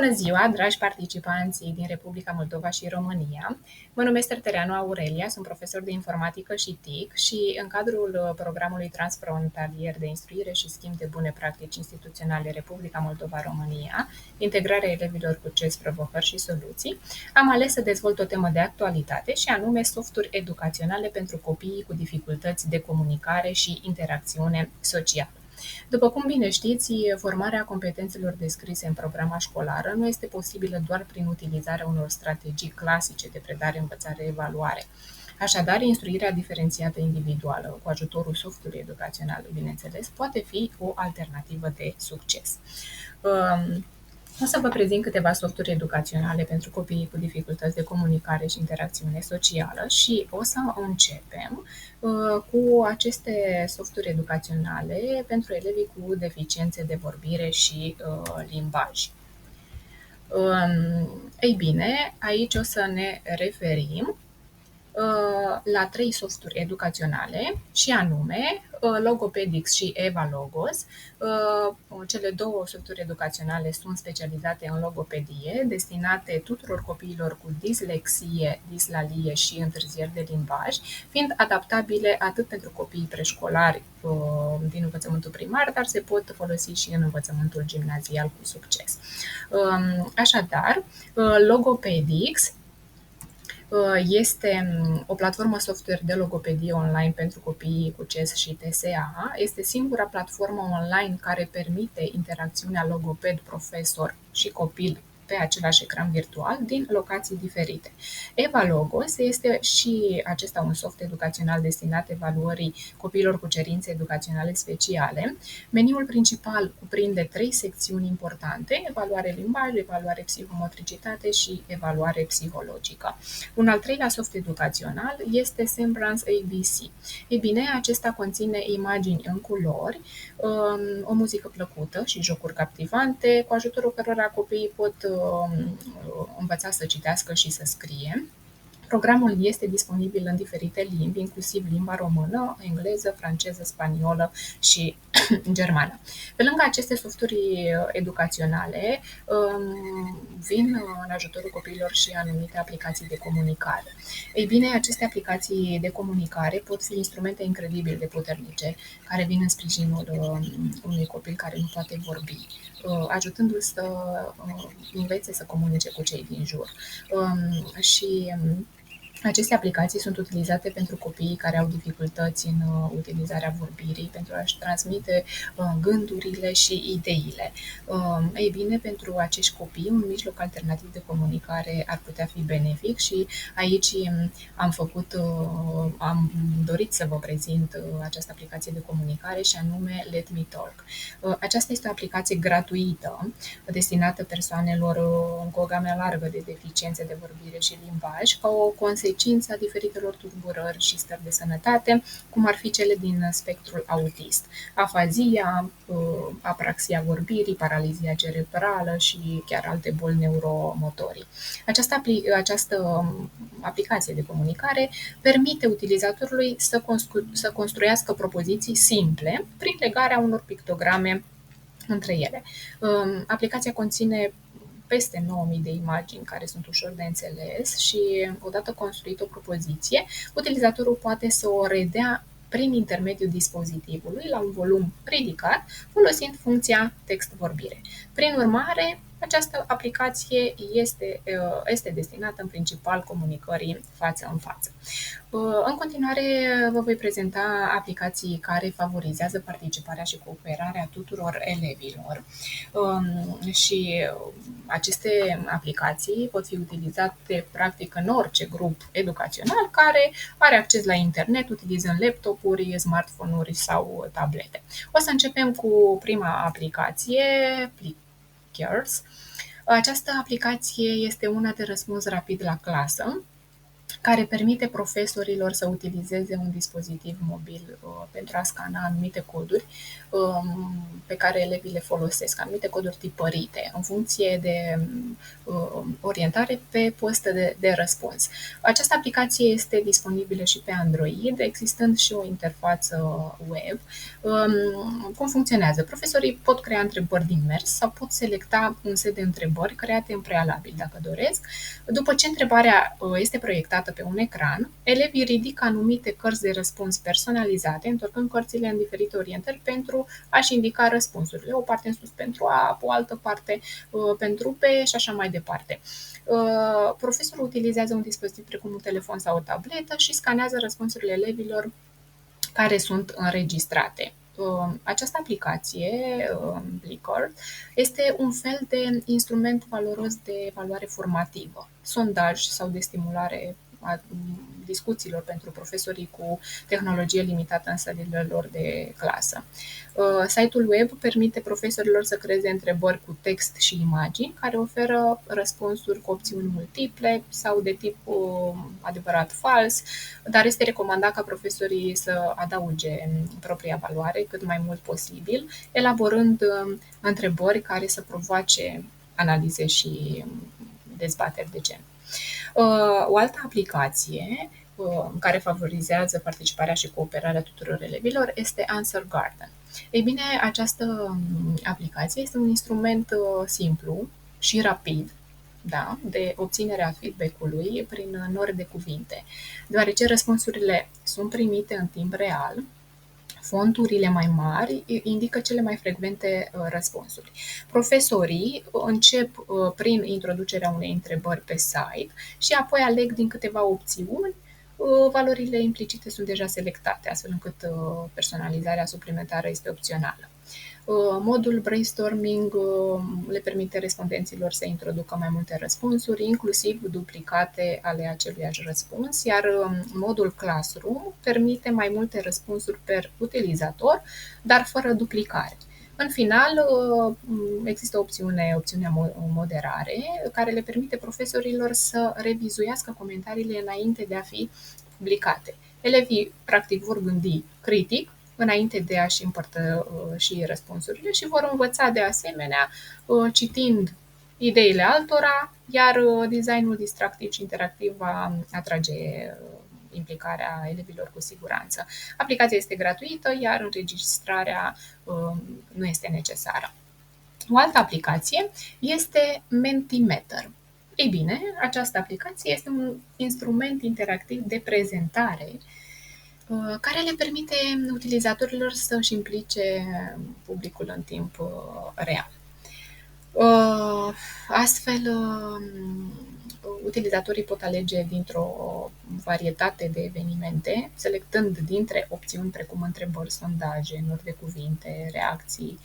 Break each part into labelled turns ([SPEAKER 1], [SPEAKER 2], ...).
[SPEAKER 1] Bună ziua, dragi participanți din Republica Moldova și România! Mă numesc Tertereanu Aurelia, sunt profesor de informatică și TIC și în cadrul programului transfrontalier de instruire și schimb de bune practici instituționale Republica Moldova-România, integrarea elevilor cu CES, provocări și soluții, am ales să dezvolt o temă de actualitate și anume softuri educaționale pentru copiii cu dificultăți de comunicare și interacțiune socială. După cum bine știți, formarea competențelor descrise în programa școlară nu este posibilă doar prin utilizarea unor strategii clasice de predare, învățare, evaluare. Așadar, instruirea diferențiată individuală, cu ajutorul softului educațional, bineînțeles, poate fi o alternativă de succes. O să vă prezint câteva softuri educaționale pentru copiii cu dificultăți de comunicare și interacțiune socială și o să începem cu aceste softuri educaționale pentru elevii cu deficiențe de vorbire și limbaj. Ei bine, aici o să ne referim la 3 softuri educaționale și anume Logopedix și Eva Logos. Cele 2 softuri educaționale sunt specializate în logopedie, destinate tuturor copiilor cu dislexie, dislalie și întârzieri de limbaj, fiind adaptabile atât pentru copiii preșcolari din învățământul primar, dar se pot folosi și în învățământul gimnazial cu succes. Așadar, Logopedix este o platformă software de logopedie online pentru copiii cu CES și TSA. Este singura platformă online care permite interacțiunea logoped-profesor și copil pe același ecran virtual din locații diferite. Eva Logos este și acesta un soft educațional destinat evaluării copiilor cu cerințe educaționale speciale. Meniul principal cuprinde 3 secțiuni importante: evaluare limbaj, evaluare psihomotricitate și evaluare psihologică. Un al 3-lea soft educațional este Semblance ABC. Ei bine, acesta conține imagini în culori, o muzică plăcută și jocuri captivante, cu ajutorul cărora copiii pot învăța să citească și să scrie. Programul este disponibil în diferite limbi, inclusiv limba română, engleză, franceză, spaniolă și germană. Pe lângă aceste softuri educaționale, vin în ajutorul copiilor și anumite aplicații de comunicare. Ei bine, aceste aplicații de comunicare pot fi instrumente incredibil de puternice, care vin în sprijinul unui copil care nu poate vorbi, ajutându-l să învețe să comunice cu cei din jur. Și aceste aplicații sunt utilizate pentru copiii care au dificultăți în utilizarea vorbirii, pentru a-și transmite gândurile și ideile. Ei bine, pentru acești copii, un mijloc alternativ de comunicare ar putea fi benefic și aici am dorit să vă prezint această aplicație de comunicare și anume Let Me Talk. Aceasta este o aplicație gratuită destinată persoanelor cu o gamă largă de deficiențe de vorbire și limbaj, ca o consecință a diferitelor tulburări și stări de sănătate, cum ar fi cele din spectrul autist: afazia, apraxia vorbirii, paralizia cerebrală și chiar alte boli neuromotorii. Această aplicație de comunicare permite utilizatorului să construiască propoziții simple prin legarea unor pictograme între ele. Aplicația conține peste 9000 de imagini care sunt ușor de înțeles și, odată construită o propoziție, utilizatorul poate să o redea prin intermediul dispozitivului la un volum ridicat, folosind funcția text-vorbire. Prin urmare, această aplicație este destinată în principal comunicării față în față. În continuare, vă voi prezenta aplicații care favorizează participarea și cooperarea tuturor elevilor. Și aceste aplicații pot fi utilizate practic în orice grup educațional care are acces la internet utilizând laptopuri, smartphone-uri sau tablete. O să începem cu prima aplicație, Plickers. Această aplicație este una de răspuns rapid la clasă, care permite profesorilor să utilizeze un dispozitiv mobil pentru a scana anumite coduri pe care elevii le folosesc, anumite coduri tipărite, în funcție de orientare pe post de răspuns. Această aplicație este disponibilă și pe Android, existând și o interfață web. Cum funcționează? Profesorii pot crea întrebări din mers sau pot selecta un set de întrebări create în prealabil, dacă doresc. După ce întrebarea este proiectată pe un ecran, elevii ridică anumite cărți de răspuns personalizate, întorcând cărțile în diferite orientări pentru a-și indica răspunsurile. O parte în sus pentru A, o altă parte pentru B și așa mai departe. Profesorul utilizează un dispozitiv precum un telefon sau o tabletă și scanează răspunsurile elevilor care sunt înregistrate. Această aplicație, Blickr, este un fel de instrument valoros de evaluare formativă, sondaj sau de stimulare a discuțiilor pentru profesorii cu tehnologie limitată în sălile lor de clasă. Site-ul web permite profesorilor să creeze întrebări cu text și imagini, care oferă răspunsuri cu opțiuni multiple sau de tip adevărat-fals, dar este recomandat ca profesorii să adauge propria valoare cât mai mult posibil, elaborând întrebări care să provoace analize și dezbateri de gen. O altă aplicație care favorizează participarea și cooperarea tuturor elevilor este Answer Garden. Ei bine, această aplicație este un instrument simplu și rapid, da, de obținerea feedback-ului prin nori de cuvinte, deoarece răspunsurile sunt primite în timp real. Fonturile mai mari indică cele mai frecvente răspunsuri. Profesorii încep prin introducerea unei întrebări pe site și apoi aleg din câteva opțiuni. Valorile implicite sunt deja selectate, astfel încât personalizarea suplimentară este opțională. Modul brainstorming le permite respondenților să introducă mai multe răspunsuri, inclusiv duplicate ale aceluiași răspuns, iar modul Classroom permite mai multe răspunsuri per utilizator, dar fără duplicare. În final, există opțiunea moderare, care le permite profesorilor să revizuiască comentariile înainte de a fi publicate. Elevii, practic, vor gândi critic înainte de a-și împărtăși răspunsurile și vor învăța de asemenea citind ideile altora, iar designul distractiv și interactiv va atrage implicarea elevilor cu siguranță. Aplicația este gratuită, iar înregistrarea nu este necesară. O altă aplicație este Mentimeter. Ei bine, această aplicație este un instrument interactiv de prezentare care le permite utilizatorilor să își implice publicul în timp real. Astfel, utilizatorii pot alege dintr-o varietate de evenimente, selectând dintre opțiuni precum întrebări, sondaje, nori de cuvinte, reacții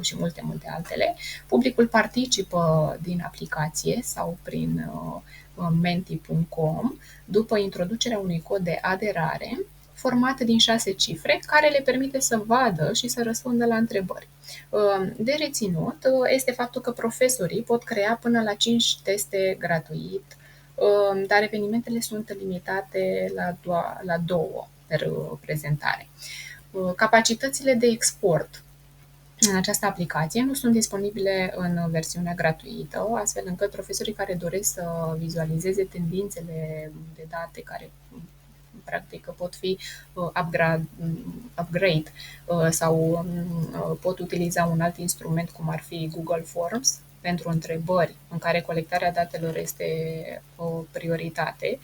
[SPEAKER 1] și multe altele. Publicul participă din aplicație sau prin menti.com după introducerea unui cod de aderare format din 6 cifre, care le permite să vadă și să răspundă la întrebări. De reținut este faptul că profesorii pot crea până la 5 teste gratuit, dar evenimentele sunt limitate la 2 per prezentare. Capacitățile de export în această aplicație nu sunt disponibile în versiunea gratuită, astfel încât profesorii care doresc să vizualizeze tendințele de date care practic pot fi upgrade sau pot utiliza un alt instrument cum ar fi Google Forms pentru întrebări în care colectarea datelor este o prioritate.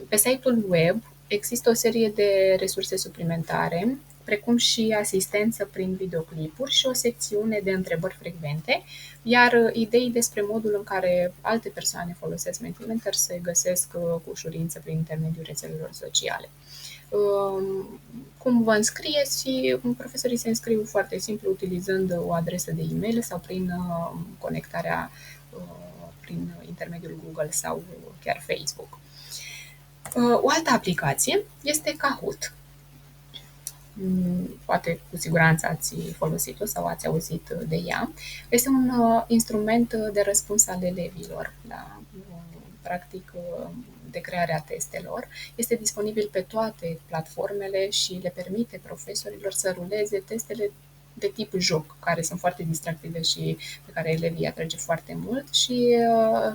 [SPEAKER 1] Pe site-ul web există o serie de resurse suplimentare, precum și asistență prin videoclipuri și o secțiune de întrebări frecvente, iar idei despre modul în care alte persoane folosesc Mentimeter se găsesc cu ușurință prin intermediul rețelelor sociale. Cum vă înscrieți? Profesorii se înscriu foarte simplu utilizând o adresă de e-mail sau prin conectarea prin intermediul Google sau chiar Facebook. O altă aplicație este Kahoot. Poate cu siguranță ați folosit-o sau ați auzit de ea. Este un instrument de răspuns al elevilor la practic de crearea testelor. Este disponibil pe toate platformele și le permite profesorilor să ruleze testele de tip joc, care sunt foarte distractive și pe care elevii atrage foarte mult și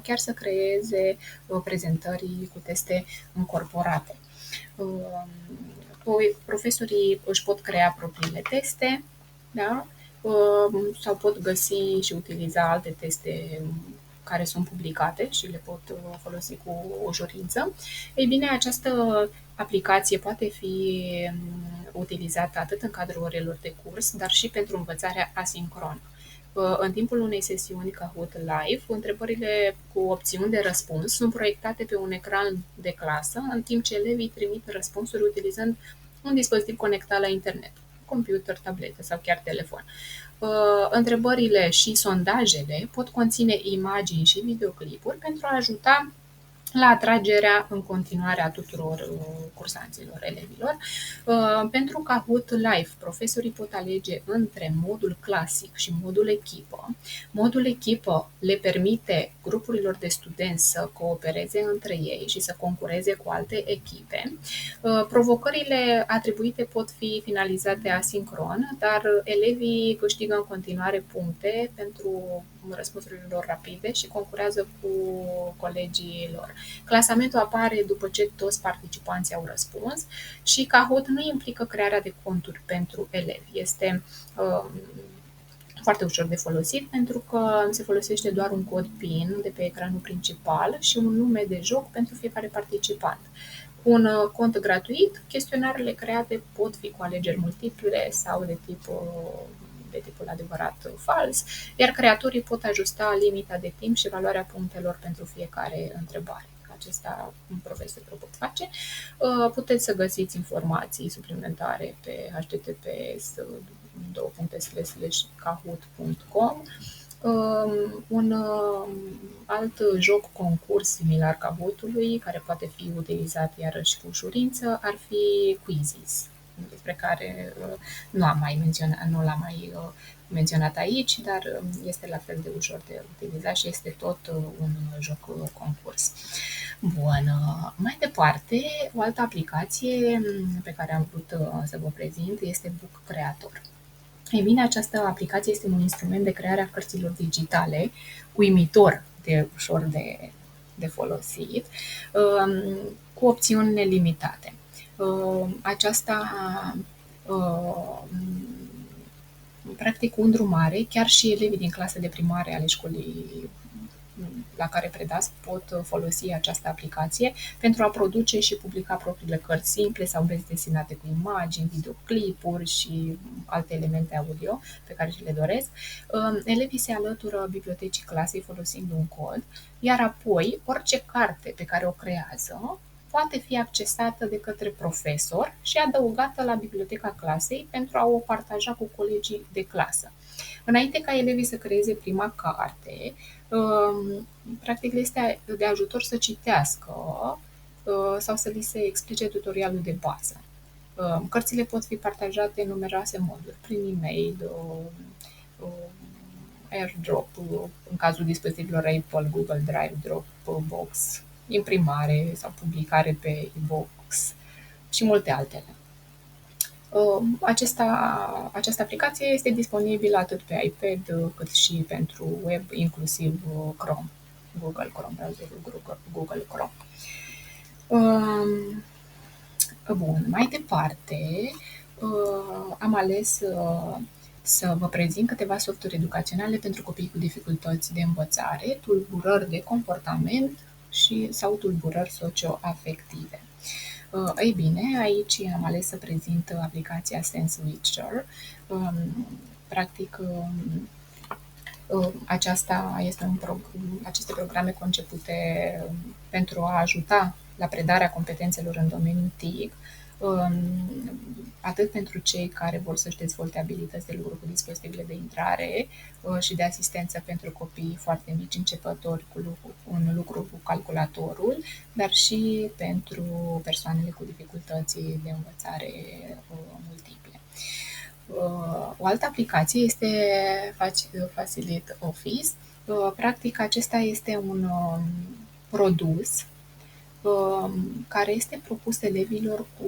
[SPEAKER 1] chiar să creeze prezentări cu teste încorporate. Profesorii își pot crea propriile teste, da? Sau pot găsi și utiliza alte teste care sunt publicate și le pot folosi cu ușurință. Ei bine, această aplicație poate fi utilizată atât în cadrul orelor de curs, dar și pentru învățarea asincronă. În timpul unei sesiuni Kahoot Live, întrebările cu opțiuni de răspuns sunt proiectate pe un ecran de clasă, în timp ce elevii trimit răspunsuri utilizând un dispozitiv conectat la internet, computer, tabletă sau chiar telefon. Întrebările și sondajele pot conține imagini și videoclipuri pentru a ajuta la atragerea în continuare a tuturor cursanților, elevilor. Pentru Kahoot Live, profesorii pot alege între modul clasic și modul echipă. Modul echipă le permite grupurilor de studenți să coopereze între ei și să concureze cu alte echipe. Provocările atribuite pot fi finalizate asincron, dar elevii câștigă în continuare puncte pentru răspunsurile lor rapide și concurează cu colegii lor. Clasamentul apare după ce toți participanții au răspuns și Kahoot nu implică crearea de conturi pentru elevi. Este foarte ușor de folosit pentru că se folosește doar un cod PIN de pe ecranul principal și un nume de joc pentru fiecare participant. Cu un cont gratuit, chestionarele create pot fi cu alegeri multiple sau de tipul adevărat fals, iar creatorii pot ajusta limita de timp și valoarea punctelor pentru fiecare întrebare. Acesta un profesor o pot face. Puteți să găsiți informații suplimentare pe https://kahoot.com. Un alt joc concurs similar Kahoot-ului, care poate fi utilizat iarăși cu ușurință, ar fi Quizzes, despre care nu l-am mai menționat aici, dar este la fel de ușor de utilizat și este tot un joc concurs. Bun, mai departe, o altă aplicație pe care am vrut să vă prezint este Book Creator. Ei bine, această aplicație este un instrument de creare a cărților digitale, uimitor de ușor de folosit, cu opțiuni nelimitate. Aceasta practic, un îndrumare, chiar și elevii din clase de primare ale școlii la care predați pot folosi această aplicație pentru a produce și publica propriile cărți simple sau benzi desenate cu imagini, videoclipuri și alte elemente audio pe care și le doresc. Elevii se alătură bibliotecii clasei folosind un cod, iar apoi orice carte pe care o creează poate fi accesată de către profesor și adăugată la biblioteca clasei pentru a o partaja cu colegii de clasă. Înainte ca elevii să creeze prima carte, practic le este de ajutor să citească sau să li se explice tutorialul de bază. Cărțile pot fi partajate în numeroase moduri, prin e-mail, AirDrop, în cazul dispozitivelor Apple, Google Drive, Dropbox, imprimare sau publicare pe e-box și multe altele. Această aplicație este disponibilă atât pe iPad cât și pentru web, inclusiv Chrome, Google Chrome, browserul Google Chrome. Bun, mai departe am ales să vă prezint câteva softuri educaționale pentru copii cu dificultăți de învățare, tulburări de comportament sau tulburări socioafective. Ei bine, aici am ales să prezint aplicația SenseWitcher. Practic, aceste programe concepute pentru a ajuta la predarea competențelor în domeniul TIC, atât pentru cei care vor să-și dezvolte abilități de lucru cu dispozitivele de intrare și de asistență pentru copii foarte mici începători cu un lucru cu calculatorul, dar și pentru persoanele cu dificultăți de învățare multiple. O altă aplicație este Facilite Office. Practic, acesta este un produs care este propus elevilor cu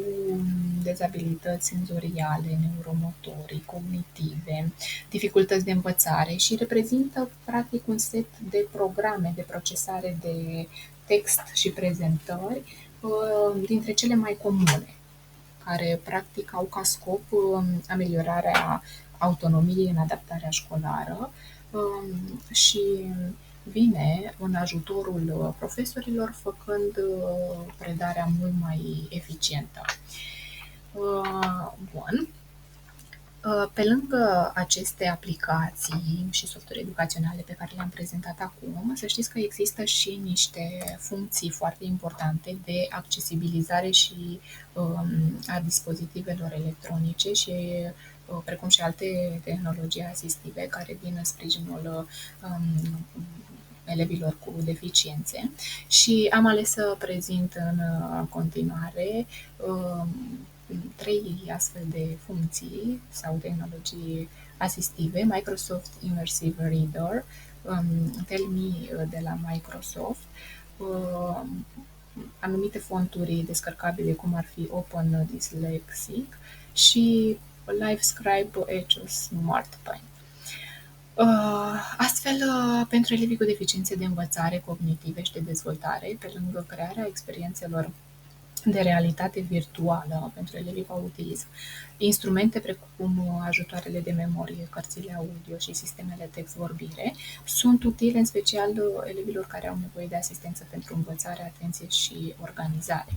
[SPEAKER 1] dezabilități senzoriale, neuromotorii, cognitive, dificultăți de învățare și reprezintă practic un set de programe de procesare de text și prezentări dintre cele mai comune, care practic au ca scop ameliorarea autonomiei în adaptarea școlară și vine în ajutorul profesorilor, făcând predarea mult mai eficientă. Bun. Pe lângă aceste aplicații și softuri educaționale pe care le-am prezentat acum, să știți că există și niște funcții foarte importante de accesibilizare și a dispozitivelor electronice și precum și alte tehnologii asistive care vin în sprijinul elevilor cu deficiențe și am ales să prezint în continuare 3 astfel de funcții sau tehnologii asistive: Microsoft Immersive Reader, Tell.me de la Microsoft, anumite fonturi descărcabile cum ar fi Open Dyslexic și LiveScribe Edge Smart Pen. Astfel, pentru elevii cu deficiențe de învățare cognitive și de dezvoltare, pe lângă crearea experiențelor de realitate virtuală pentru elevii cu autism, instrumente precum ajutoarele de memorie, cărțile audio și sistemele text-vorbire sunt utile în special elevilor care au nevoie de asistență pentru învățare, atenție și organizare.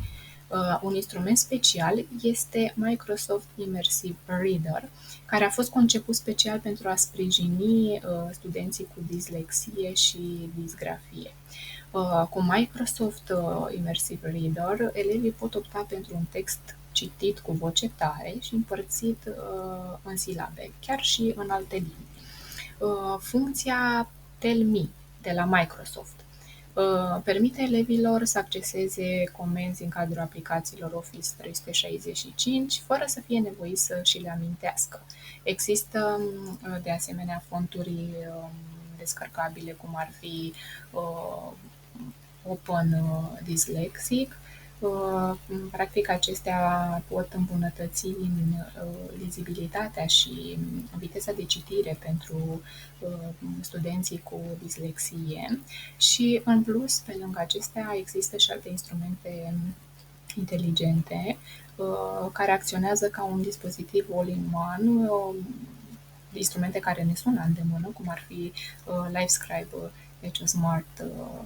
[SPEAKER 1] Un instrument special este Microsoft Immersive Reader, care a fost conceput special pentru a sprijini studenții cu dislexie și disgrafie. Cu Microsoft Immersive Reader, elevii pot opta pentru un text citit cu voce tare și împărțit în silabe, chiar și în alte limbi. Funcția Tell.me de la Microsoft permite elevilor să acceseze comenzi în cadrul aplicațiilor Office 365 fără să fie nevoiți să și le amintească. Există de asemenea fonturi descărcabile cum ar fi Open Dyslexic. Practic acestea pot îmbunătăți lizibilitatea și viteza de citire pentru studenții cu dislexie și în plus, pe lângă acestea, există și alte instrumente inteligente care acționează ca un dispozitiv all-in-one, instrumente care ne sună îndemână, cum ar fi LiveScribe Edge Smart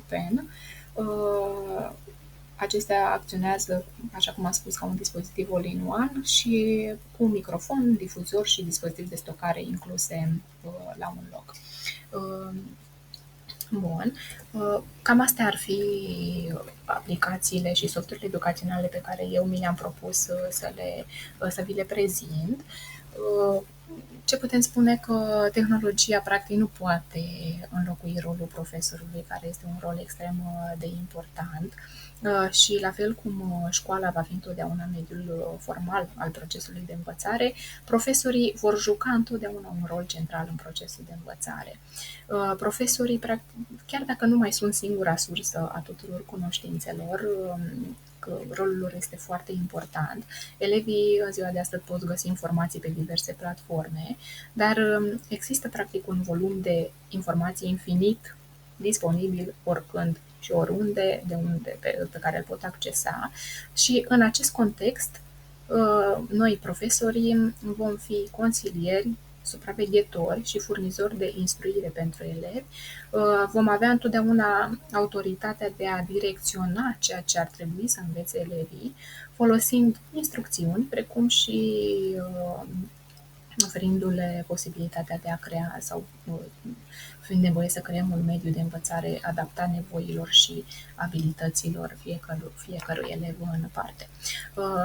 [SPEAKER 1] Pen. Acestea acționează, așa cum am spus, ca un dispozitiv all-in-one și cu un microfon, difuzor și dispozitiv de stocare incluse la un loc. Bun. Cam astea ar fi aplicațiile și softurile educaționale pe care eu mi le-am propus să vi le prezint. Ce putem spune că tehnologia practic nu poate înlocui rolul profesorului, care este un rol extrem de important și la fel cum școala va fi întotdeauna mediul formal al procesului de învățare, profesorii vor juca întotdeauna un rol central în procesul de învățare. Profesorii, chiar dacă nu mai sunt singura sursă a tuturor cunoștințelor, că rolul lor este foarte important. Elevii în ziua de astăzi pot găsi informații pe diverse platforme, dar există practic un volum de informații infinit disponibil oricând și oriunde, pe care îl pot accesa și în acest context noi, profesorii, vom fi consilieri, supraveghetori și furnizori de instruire pentru elevi. Vom avea întotdeauna autoritatea de a direcționa ceea ce ar trebui să învețe elevii, folosind instrucțiuni, precum și oferindu-le posibilitatea de a crea sau fiind nevoie să creăm un mediu de învățare adaptat nevoilor și abilităților fiecărui elev în parte.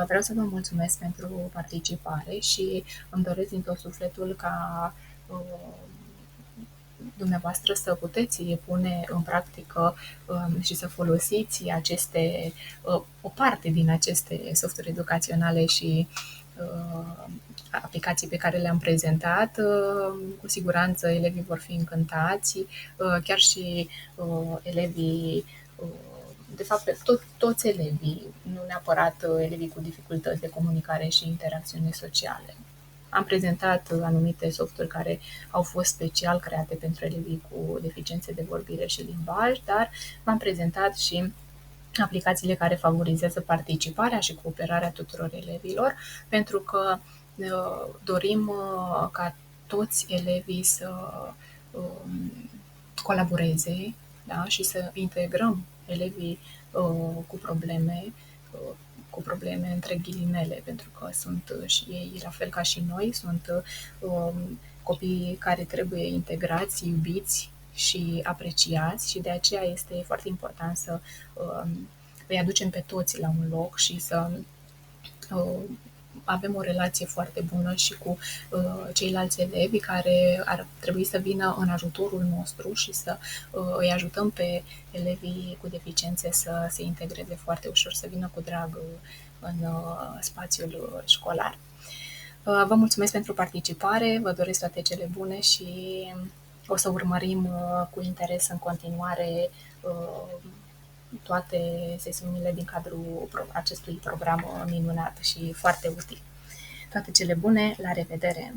[SPEAKER 1] Vreau să vă mulțumesc pentru participare și îmi doresc din tot sufletul ca dumneavoastră să puteți pune în practică și să folosiți o parte din aceste softuri educaționale și aplicații pe care le-am prezentat. Cu siguranță elevii vor fi încântați, chiar și elevii de fapt, pe toți elevii, nu neapărat elevii cu dificultăți de comunicare și interacțiune sociale. Am prezentat anumite softuri care au fost special create pentru elevii cu deficiențe de vorbire și limbaj, dar v-am prezentat și aplicațiile care favorizează participarea și cooperarea tuturor elevilor, pentru că dorim ca toți elevii să colaboreze, da? Și să integrăm elevii cu probleme, cu probleme între ghilimele, pentru că sunt și ei, la fel ca și noi, sunt copii care trebuie integrați, iubiți și apreciați, și de aceea este foarte important să îi aducem pe toți la un loc și să avem o relație foarte bună și cu ceilalți elevi care ar trebui să vină în ajutorul nostru și să îi ajutăm pe elevii cu deficiențe să se integreze foarte ușor, să vină cu drag în spațiul școlar. Vă mulțumesc pentru participare, vă doresc toate cele bune și o să urmărim cu interes în continuare toate sesiunile din cadrul acestui program minunat și foarte util. Toate cele bune, la revedere!